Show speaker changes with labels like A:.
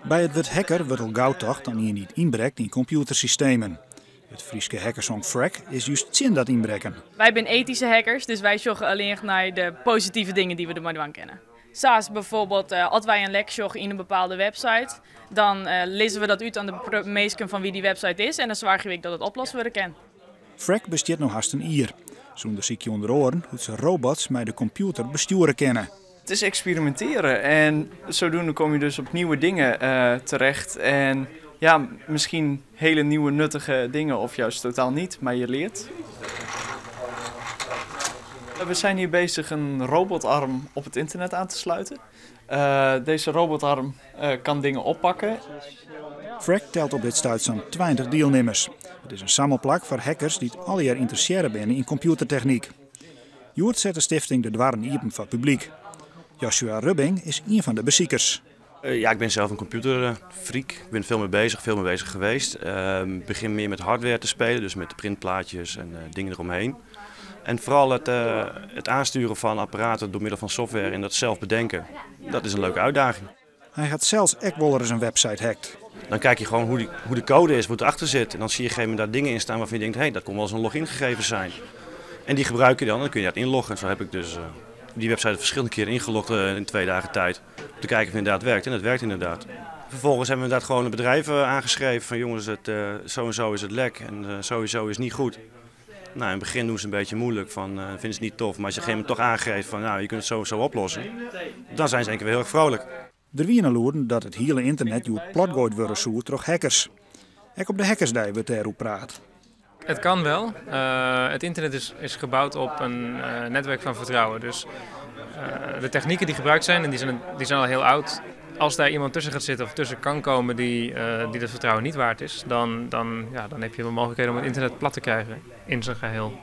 A: Bij het woord hacker wordt al gauw toch dan je niet inbrekt in computersystemen. Het Frieske hackersong Frag is juist zin dat inbreken.
B: Wij zijn ethische hackers, dus wij zorgen alleen naar de positieve dingen die we er maar aan kennen. Zoals bijvoorbeeld, als wij een lek zorgen in een bepaalde website, dan lezen we dat uit aan de mensen van wie die website is en dan zorgen we dat het oplost worden kan.
A: Frag bestaat nog haast een jaar. Zonder ziekje onder oren hoe ze robots met de computer besturen kennen.
C: Het is experimenteren en zodoende kom je dus op nieuwe dingen terecht. En ja, misschien hele nieuwe nuttige dingen of juist totaal niet, maar je leert. We zijn hier bezig een robotarm op het internet aan te sluiten. Deze robotarm kan dingen oppakken.
A: Frag telt op dit stuit zo'n 20 deelnemers. Het is een sammelplak voor hackers die al jaar interesseren zijn in computertechniek. Joert zet de stichting de dwarren open voor het publiek. Joshua Rubbing is een van de beziekers.
D: Ja, ik ben zelf een computerfreak. Ik ben veel mee bezig geweest. Ik begin meer met hardware te spelen, dus met de printplaatjes en dingen eromheen. En vooral het aansturen van apparaten door middel van software en dat zelf bedenken, dat is een leuke uitdaging.
A: Hij had zelfs ook wel eens een website hackt.
D: Dan kijk je gewoon hoe de code is, wat erachter zit. En dan zie je op een gegeven moment daar dingen in staan waarvan je denkt, hé, dat kon wel eens een logingegevens zijn. En die gebruik je dan kun je dat inloggen. Zo heb ik dus die website verschillende keren ingelogd in 2 dagen tijd. Om te kijken of het inderdaad werkt. En het werkt inderdaad. Vervolgens hebben we inderdaad gewoon een bedrijf aangeschreven van jongens, zo en zo is het lek en sowieso is het niet goed. Nou, in het begin doen ze een beetje moeilijk, vinden ze het niet tof. Maar als je op een gegeven moment toch aangeeft van nou, je kunt het sowieso oplossen, dan zijn ze één keer weer heel erg vrolijk.
A: Er wie loeren dat het hele internet platgooid worden zou door hackers. Ook op de hackersdag wordt daarover praat.
E: Het kan wel. Het internet is gebouwd op een netwerk van vertrouwen. Dus de technieken die gebruikt zijn, en die zijn al heel oud. Als daar iemand tussen gaat zitten of tussen kan komen die dat vertrouwen niet waard is, dan heb je wel mogelijkheden om het internet plat te krijgen in zijn geheel.